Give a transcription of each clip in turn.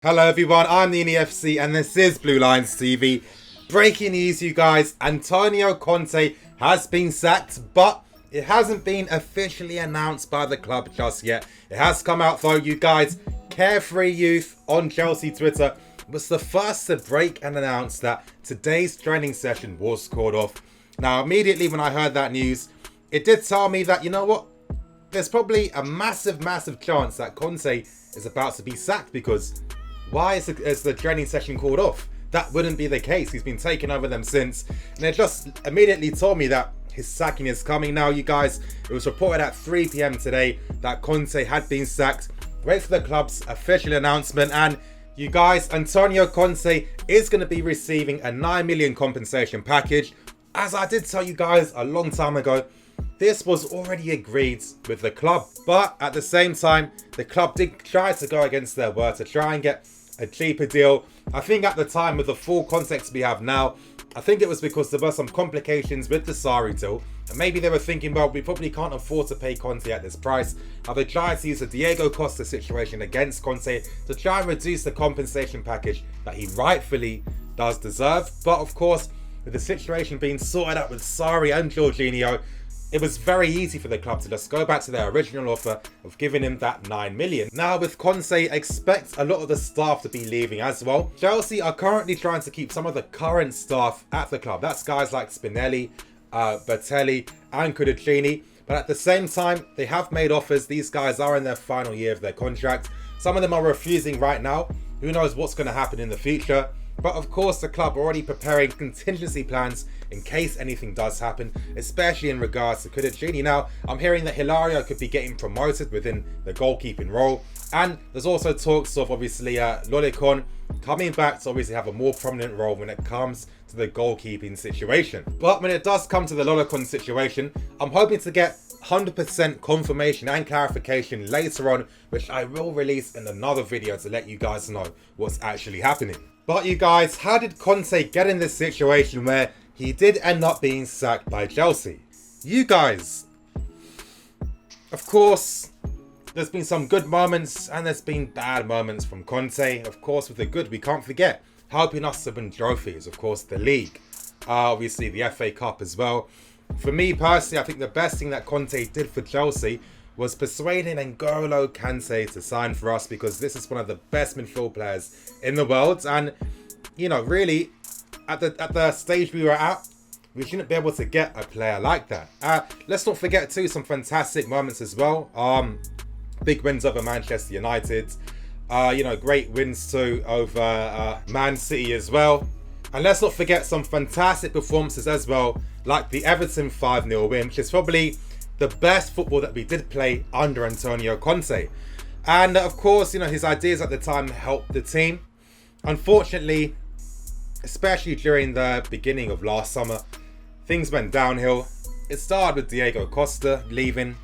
Hello everyone, I'm the FC and this is Blue Lions TV. Breaking news, you guys, Antonio Conte has been sacked, but it hasn't been officially announced by the club just yet. It has come out though, you guys. Carefree Youth on Chelsea Twitter was the first to break and announce that today's training session was called off. Now, immediately when I heard that news, it did tell me that, you know what, there's probably a massive chance that Conte is about to be sacked, because why is the training session called off? That wouldn't be the case. He's been taking over them since. And it just immediately told me that his sacking is coming now, you guys. It was reported at 3 p.m. today that Conte had been sacked. Wait for the club's official announcement. And you guys, Antonio Conte is going to be receiving a 9 million compensation package. As I did tell you guys a long time ago, this was already agreed with the club. But at the same time, the club did try to go against their word to try and get a cheaper deal. I think at the time, with the full context we have now, I think it was because there were some complications with the Sarri deal, and maybe they were thinking, well, we probably can't afford to pay Conte at this price. Now they tried to use the Diego Costa situation against Conte to try and reduce the compensation package that he rightfully does deserve. But of course, with the situation being sorted out with Sarri and Jorginho, it was very easy for the club to just go back to their original offer of giving him that 9 million. Now with Conte, expect a lot of the staff to be leaving as well. Chelsea are currently trying to keep some of the current staff at the club. That's guys like Spinelli, Bertelli and Cudicini. But at the same time, they have made offers. These guys are in their final year of their contract. Some of them are refusing right now. Who knows what's going to happen in the future? But of course, the club are already preparing contingency plans in case anything does happen, especially in regards to Cudicini. Now, I'm hearing that Hilario could be getting promoted within the goalkeeping role. And there's also talks of, obviously, Lolicon coming back to obviously have a more prominent role when it comes to the goalkeeping situation. But when it does come to the Lolicon situation, I'm hoping to get 100% confirmation and clarification later on, which I will release in another video to let you guys know what's actually happening. But you guys, how did Conte get in this situation where he did end up being sacked by Chelsea? You guys, of course, there's been some good moments and there's been bad moments from Conte. Of course, with the good, we can't forget helping us to win trophies. Of course, the league, obviously the FA Cup as well. For me personally, I think the best thing that Conte did for Chelsea was persuading N'Golo Kante to sign for us, because this is one of the best midfield players in the world. And, you know, really, at the stage we were at, we shouldn't be able to get a player like that. Let's not forget too, some fantastic moments as well. Big wins over Manchester United. You know, great wins too over Man City as well. And let's not forget some fantastic performances as well, like the Everton 5-0 win, which is probably the best football that we did play under Antonio Conte. And of course, you know, his ideas at the time helped the team. Unfortunately, especially during the beginning of last summer, things went downhill. It started with Diego Costa leaving,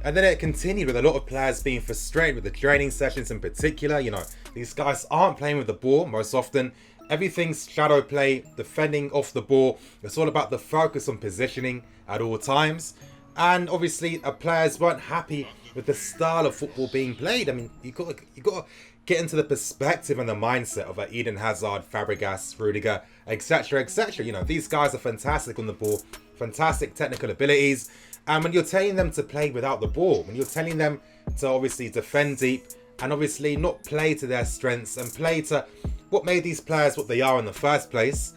and then it continued with a lot of players being frustrated with the training sessions in particular. You know, these guys aren't playing with the ball most often. Everything's shadow play, defending off the ball. It's all about the focus on positioning at all times. And obviously, players weren't happy with the style of football being played. I mean, you got to get into the perspective and the mindset of Eden Hazard, Fabregas, Rudiger, etc., etc. You know, these guys are fantastic on the ball, fantastic technical abilities. And when you're telling them to play without the ball, when you're telling them to obviously defend deep and obviously not play to their strengths and play to what made these players what they are in the first place,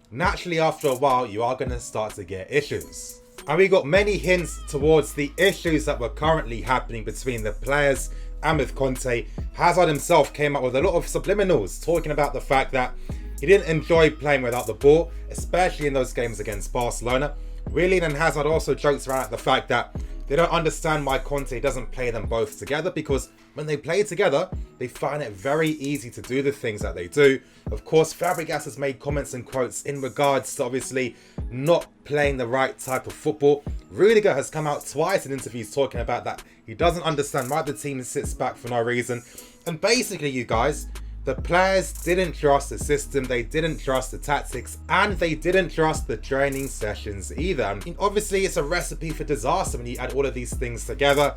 naturally after a while, you are going to start to get issues. And we got many hints towards the issues that were currently happening between the players and with Conte. Hazard himself came up with a lot of subliminals talking about the fact that he didn't enjoy playing without the ball, especially in those games against Barcelona. Really, and Hazard also jokes around at the fact that they don't understand why Conte doesn't play them both together, because when they play together, they find it very easy to do the things that they do. Of course, Fabregas has made comments and quotes in regards to obviously not playing the right type of football. Rudiger has come out twice in interviews talking about that. He doesn't understand why the team sits back for no reason. And basically, you guys, the players didn't trust the system, they didn't trust the tactics, and they didn't trust the training sessions either. I mean, obviously, it's a recipe for disaster when you add all of these things together,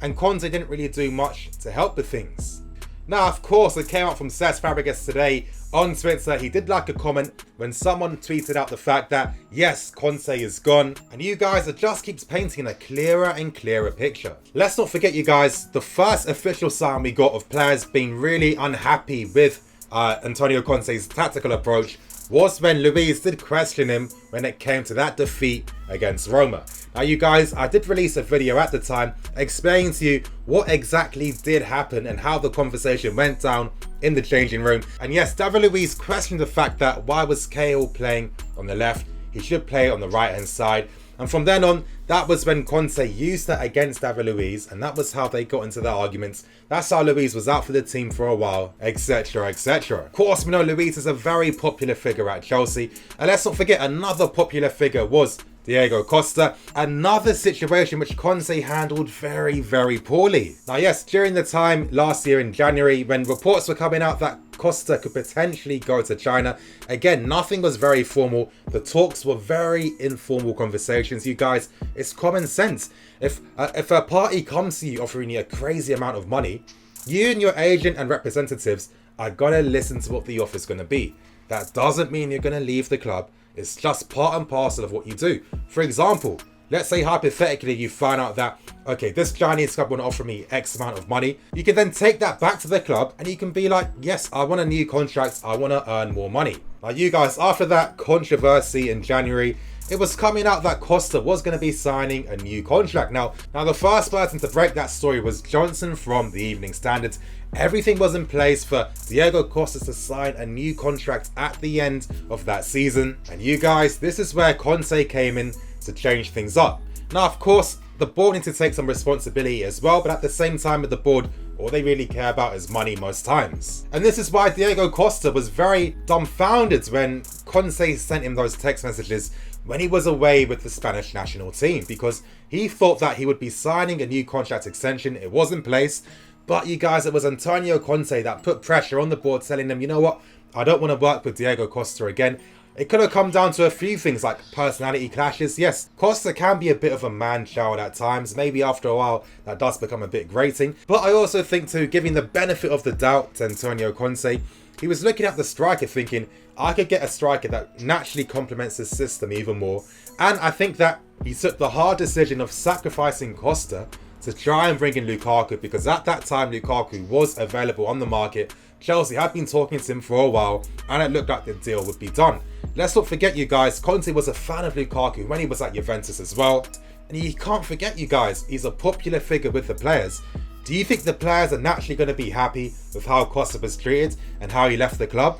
and Conte didn't really do much to help with things. Now, of course, it came out from Cesc Fabregas today on Twitter. He did like a comment when someone tweeted out the fact that, yes, Conte is gone. And you guys, it just keeps painting a clearer and clearer picture. Let's not forget, you guys, the first official sign we got of players being really unhappy with Antonio Conte's tactical approach was when Luis did question him when it came to that defeat against Roma. Now, you guys, I did release a video at the time explaining to you what exactly did happen and how the conversation went down in the changing room. And yes, David Luiz questioned the fact that why was Cahill playing on the left? He should play on the right hand side. And from then on, that was when Conte used that against David Luiz, and that was how they got into their arguments. That's how Luiz was out for the team for a while, etc, etc. Of course, we know Luiz is a very popular figure at Chelsea, and let's not forget another popular figure was Diego Costa. Another situation which Conte handled very, very poorly. Now, yes, during the time last year in January when reports were coming out that Costa could potentially go to China, again, nothing was very formal. The talks were very informal conversations. You guys, it's common sense. If a party comes to you offering you a crazy amount of money, you and your agent and representatives are gonna listen to what the offer's gonna be. That doesn't mean you're gonna leave the club. It's just part and parcel of what you do. For example, let's say hypothetically you find out that, okay, this Chinese club want to offer me X amount of money. You can then take that back to the club and you can be like, yes, I want a new contract. I want to earn more money. Now, you guys, after that controversy in January, it was coming out that Costa was going to be signing a new contract. Now the first person to break that story was Johnson from the Evening Standard. Everything was in place for Diego Costa to sign a new contract at the end of that season. And you guys, this is where Conte came in to change things up. Now, of course, the board need to take some responsibility as well, but at the same time with the board, all they really care about is money most times. And this is why Diego Costa was very dumbfounded when Conte sent him those text messages when he was away with the Spanish national team, because he thought that he would be signing a new contract extension. It was in place. But you guys, it was Antonio Conte that put pressure on the board, telling them, you know what, I don't want to work with Diego Costa again. It could have come down to a few things like personality clashes. Yes, Costa can be a bit of a man-child at times. Maybe after a while, that does become a bit grating. But I also think too, giving the benefit of the doubt to Antonio Conte, he was looking at the striker thinking, I could get a striker that naturally complements his system even more. And I think that he took the hard decision of sacrificing Costa to try and bring in Lukaku, because at that time Lukaku was available on the market. Chelsea had been talking to him for a while and it looked like the deal would be done. Let's not forget, you guys, Conte was a fan of Lukaku when he was at Juventus as well. And you can't forget, you guys, he's a popular figure with the players. Do you think the players are naturally going to be happy with how Costa was treated and how he left the club?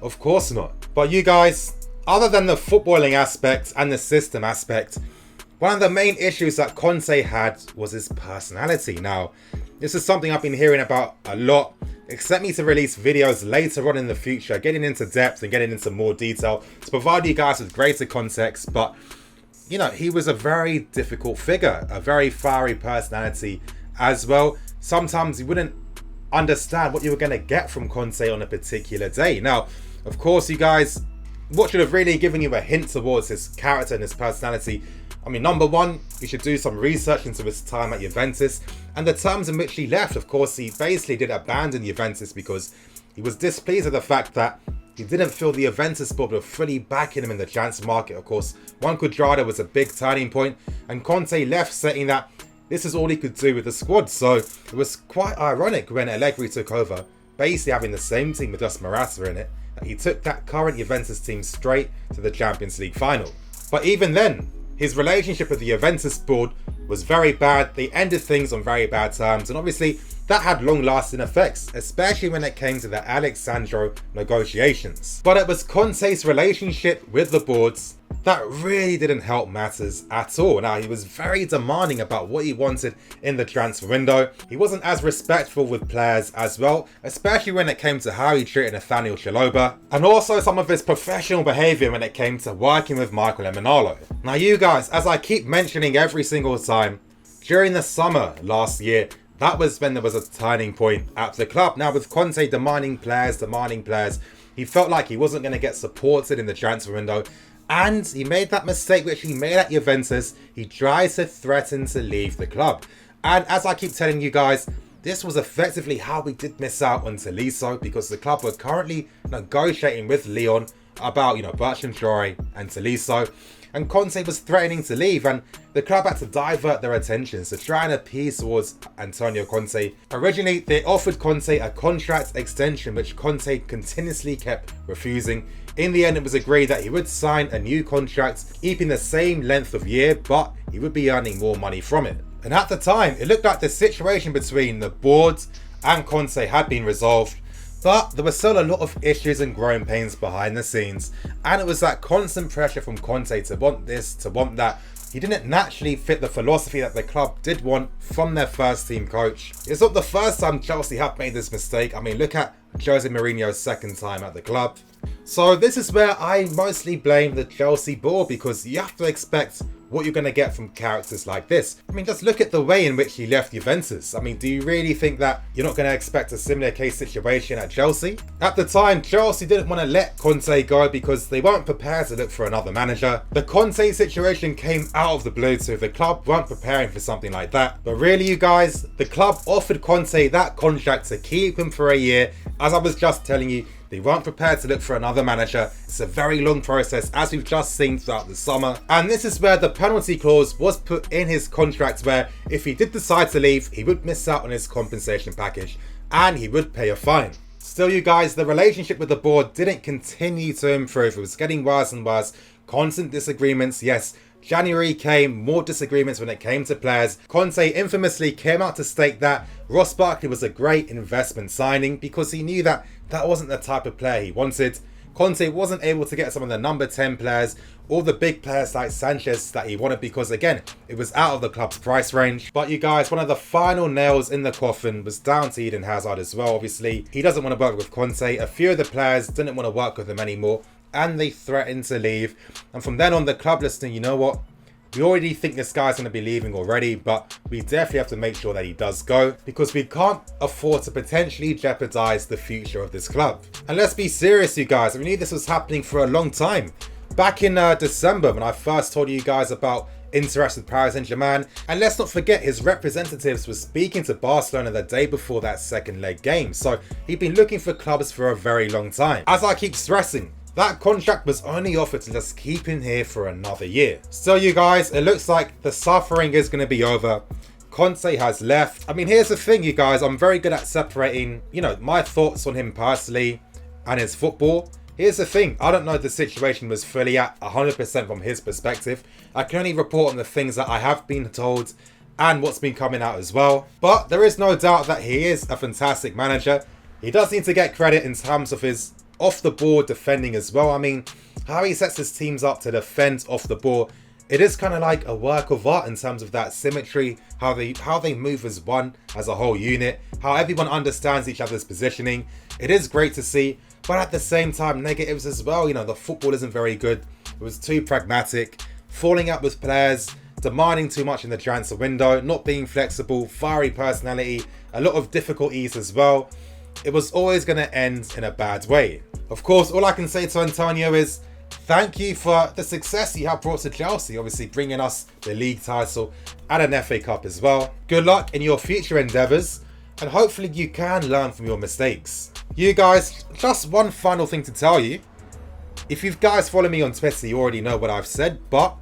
Of course not. But you guys, other than the footballing aspect and the system aspect, one of the main issues that Conte had was his personality. Now, this is something I've been hearing about a lot. Expect me to release videos later on in the future, getting into depth and getting into more detail to provide you guys with greater context. But, you know, he was a very difficult figure, a very fiery personality as well. Sometimes you wouldn't understand what you were going to get from Conte on a particular day. Now, of course, you guys, what should have really given you a hint towards his character and his personality, I mean, number one, you should do some research into his time at Juventus and the terms in which he left. Of course, he basically did abandon Juventus because he was displeased with the fact that he didn't feel the Juventus board were fully backing him in the transfer market. Of course, Juan Cuadrado was a big turning point, and Conte left saying that this is all he could do with the squad. So it was quite ironic when Allegri took over, basically having the same team with just Morata in it, that he took that current Juventus team straight to the Champions League final. But even then, his relationship with the Juventus board was very bad. They ended things on very bad terms, and obviously that had long-lasting effects, especially when it came to the Alexandro negotiations. But it was Conte's relationship with the boards that really didn't help matters at all. Now, he was very demanding about what he wanted in the transfer window. He wasn't as respectful with players as well, especially when it came to how he treated Nathaniel Chalobah, and also some of his professional behaviour when it came to working with Michael Emenalo. Now, you guys, as I keep mentioning every single time, during the summer last year, that was when there was a turning point at the club. Now, with Conte demanding players, he felt like he wasn't going to get supported in the transfer window. And he made that mistake which he made at Juventus. He tries to threaten to leave the club. And as I keep telling you guys, this was effectively how we did miss out on Tolisso, because the club were currently negotiating with Lyon about, Bertrand Traore and Tolisso, and Conte was threatening to leave, and the club had to divert their attentions to try and appease towards Antonio Conte. Originally, they offered Conte a contract extension, which Conte continuously kept refusing. In the end, it was agreed that he would sign a new contract, keeping the same length of year, but he would be earning more money from it. And at the time, it looked like the situation between the board and Conte had been resolved, but there was still a lot of issues and growing pains behind the scenes, and it was that constant pressure from Conte to want this, to want that. He didn't naturally fit the philosophy that the club did want from their first team coach. It's not the first time Chelsea have made this mistake. I mean, look at Jose Mourinho's second time at the club. So this is where I mostly blame the Chelsea board, because you have to expect what you're going to get from characters like this. I mean, just look at the way in which he left Juventus. I mean, do you really think that you're not going to expect a similar case situation at Chelsea? At the time, Chelsea didn't want to let Conte go because they weren't prepared to look for another manager. The Conte situation came out of the blue, so the club weren't preparing for something like that. But really, you guys, the club offered Conte that contract to keep him for a year. As I was just telling you, they weren't prepared to look for another manager. It's a very long process, as we've just seen throughout the summer. And this is where the penalty clause was put in his contract, where if he did decide to leave, he would miss out on his compensation package and he would pay a fine. Still, you guys, the relationship with the board didn't continue to improve. It was getting worse and worse. Constant disagreements, yes. January came, more disagreements when it came to players. Conte infamously came out to state that Ross Barkley was a great investment signing because he knew that that wasn't the type of player he wanted. Conte wasn't able to get some of the number 10 players or the big players like Sanchez that he wanted because, again, it was out of the club's price range. But you guys, one of the final nails in the coffin was down to Eden Hazard as well, obviously. He doesn't want to work with Conte. A few of the players didn't want to work with him anymore, and they threatened to leave. And from then on, the club listening, you know what? We already think this guy's going to be leaving already, but we definitely have to make sure that he does go, because we can't afford to potentially jeopardize the future of this club. And let's be serious, you guys. We knew this was happening for a long time. Back in December, when I first told you guys about interest with Paris Saint-Germain, and let's not forget his representatives were speaking to Barcelona the day before that second leg game. So he'd been looking for clubs for a very long time. As I keep stressing, that contract was only offered to just keep him here for another year. So you guys, it looks like the suffering is going to be over. Conte has left. I mean, here's the thing, you guys. I'm very good at separating, my thoughts on him personally and his football. Here's the thing. I don't know if the situation was fully at 100% from his perspective. I can only report on the things that I have been told and what's been coming out as well. But there is no doubt that he is a fantastic manager. He does need to get credit in terms of his off the ball defending as well. I mean, how he sets his teams up to defend off the ball, it is kind of like a work of art in terms of that symmetry, how they move as one, as a whole unit, how everyone understands each other's positioning. It is great to see, but at the same time, negatives as well. The football isn't very good. It was too pragmatic, falling out with players, demanding too much in the transfer window, not being flexible, fiery personality, a lot of difficulties as well. It was always going to end in a bad way. Of course, all I can say to Antonio is thank you for the success you have brought to Chelsea, obviously bringing us the league title and an FA Cup as well. Good luck in your future endeavours, and hopefully you can learn from your mistakes. You guys, just one final thing to tell you. If you guys follow me on Twitter, you already know what I've said, but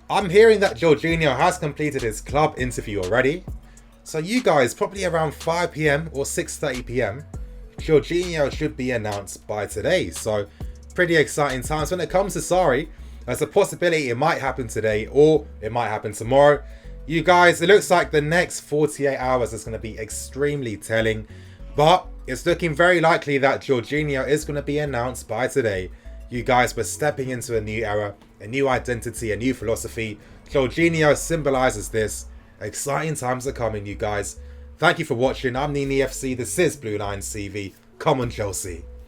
I'm hearing that Jorginho has completed his club interview already. So you guys, probably around 5 PM or 6:30 PM, Jorginho should be announced by today. So pretty exciting times when it comes to Sarri. There's a possibility it might happen today or it might happen tomorrow. You guys, it looks like the next 48 hours is going to be extremely telling, but it's looking very likely that Jorginho is going to be announced by today. You guys, we're stepping into a new era, a new identity, a new philosophy. Jorginho symbolizes this. Exciting times are coming, you guys. Thank you for watching. I'm Nini FC. This is Blue Lines TV. Come on, Chelsea.